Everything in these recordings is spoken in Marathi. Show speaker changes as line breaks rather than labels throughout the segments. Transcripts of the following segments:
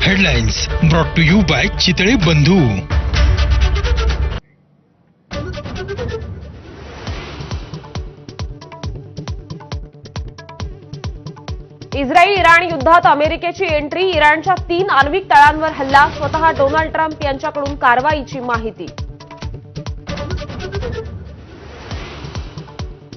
Headlines brought to you by Chitale Bandhu.
Israel Iran युद्धात अमेरिकेची एंट्री, इराणच्या 3 आण्विक तळांवर हल्ला, स्वतः डोनाल्ड ट्रम्प यांच्याकडून कारवाईची माहिती.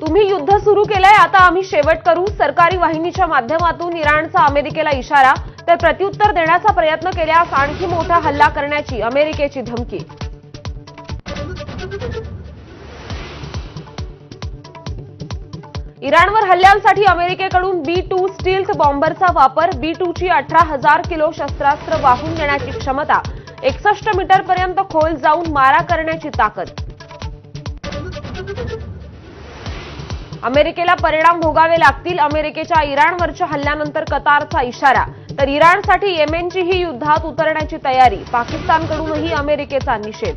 तुम्ही युद्ध सुरू केलंय, आता आम्ही शेवट करू. सरकारी वाहिनीच्या माध्यमातून इराणचा अमेरिकेला इशारा, तर प्रत्युत्तर देण्याचा प्रयत्न केल्यास आणखी मोठा हल्ला करण्याची अमेरिकेची धमकी. इराणवर हल्ल्यांसाठी अमेरिकेकडून B-2 स्टील्थ बॉम्बरचा वापर. B-2ची 18,000 किलो शस्त्रास्त्र वाहून नेण्याची क्षमता, 61 मीटरपर्यंत खोल जाऊन मारा करण्याची ताकद. अमेरिकेला परिणाम भोगावे लागतील. अमेरिकेच्या इराणवरच्या हल्ल्यानंतर कतारचा इशारा, तर इराणसाठी येमेनचीही युद्धात उतरण्याची तयारी. पाकिस्तानकडूनही अमेरिकेचा निषेध.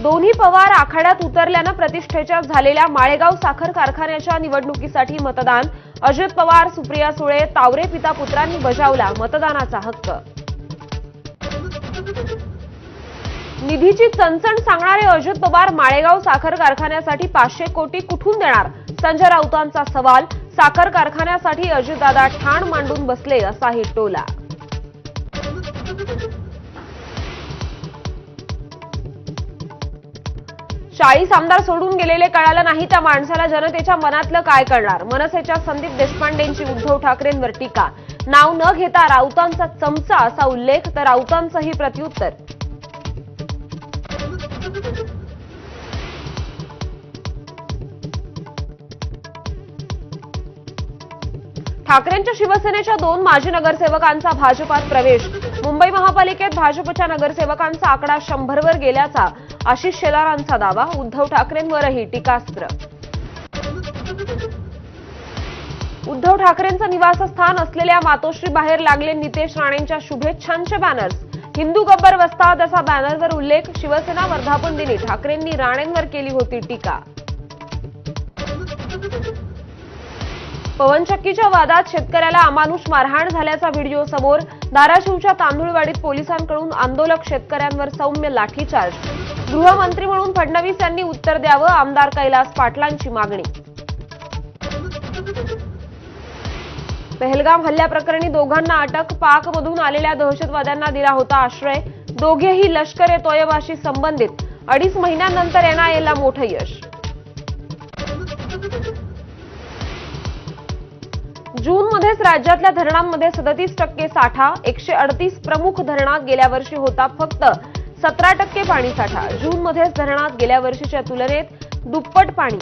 दोन्ही पवार आखाड्यात उतरल्यानं प्रतिष्ठेच्या झालेल्या माळेगाव साखर कारखान्याच्या निवडणुकीसाठी मतदान. अजित पवार, सुप्रिया सुळे, तावरे पिता पुत्रांनी बजावला मतदानाचा हक्क. निधीची चणचण सांगणारे अजित पवार माळेगाव साखर कारखान्यासाठी 500 कोटी कुठून देणार? संजय राऊतांचा सवाल. साखर कारखान्यासाठी अजितदादा ठाण मांडून बसले असाही टोला. चाळीस आमदार सोडून गेलेले कळालं नाही, त्या माणसाला जनतेच्या मनातलं काय कळणार? मनसेच्या संदीप देशपांडेंची उद्धव ठाकरेंवर टीका. नाव न घेता राऊतांचा चमचा असा उल्लेख, तर राऊतांचंही प्रत्युत्तर. ठाकरेंच्या शिवसेनेच्या 2 माजी नगरसेवकांचा भाजपात प्रवेश. मुंबई महापालिकेत भाजपच्या नगरसेवकांचा आकडा 100 वर गेल्याचा आशिष शेलारांचा दावा. उद्धव ठाकरेंवरही टीकास्त्र. उद्धव ठाकरेंचं निवासस्थान असलेल्या मातोश्री बाहेर लागले नितेश राणेंच्या शुभेच्छांचे बॅनर्स. हिंदू गब्बर वस्ताद असा बॅनरवर उल्लेख. शिवसेना वर्धापन दिनी ठाकरेंनी राणेंवर केली होती टीका. पवनचक्कीच्या वादात शेतकऱ्याला अमानुष मारहाण झाल्याचा व्हिडिओ समोर. धाराशिवच्या तांदुळवाडीत पोलिसांकडून आंदोलक शेतकऱ्यांवर सौम्य लाठीचार्ज. गृहमंत्री म्हणून फडणवीस यांनी उत्तर द्यावं, आमदार कैलास पाटलांची मागणी. पहलगाम हल्ल्याप्रकरणी दोघांना अटक. पाकमधून आलेल्या दहशतवाद्यांना दिला होता आश्रय. दोघेही लष्कर-ए-तोयबाशी संबंधित. 2.5 महिन्यांनंतर NIAला मोठं यश. जूनमध्येच राज्यातल्या धरणांमध्ये 37% साठा. 138 प्रमुख धरणात गेल्या वर्षी होता फक्त 17% पाणीसाठा. जूनमध्येच धरणात गेल्या वर्षीच्या तुलनेत दुप्पट पाणी.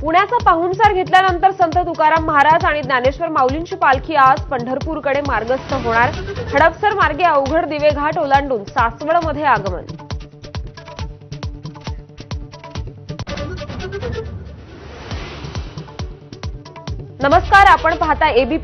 पुण्याचा पाहुणचार घेतल्यानंतर संत तुकाराम महाराज आणि ज्ञानेश्वर माऊलींची पालखी आज पंढरपूरकडे मार्गस्थ होणार. हडपसर मार्गे अवघड दिवे घाट ओलांडून सासवडमध्ये आगमन. नमस्कार, आपण पाहता ABP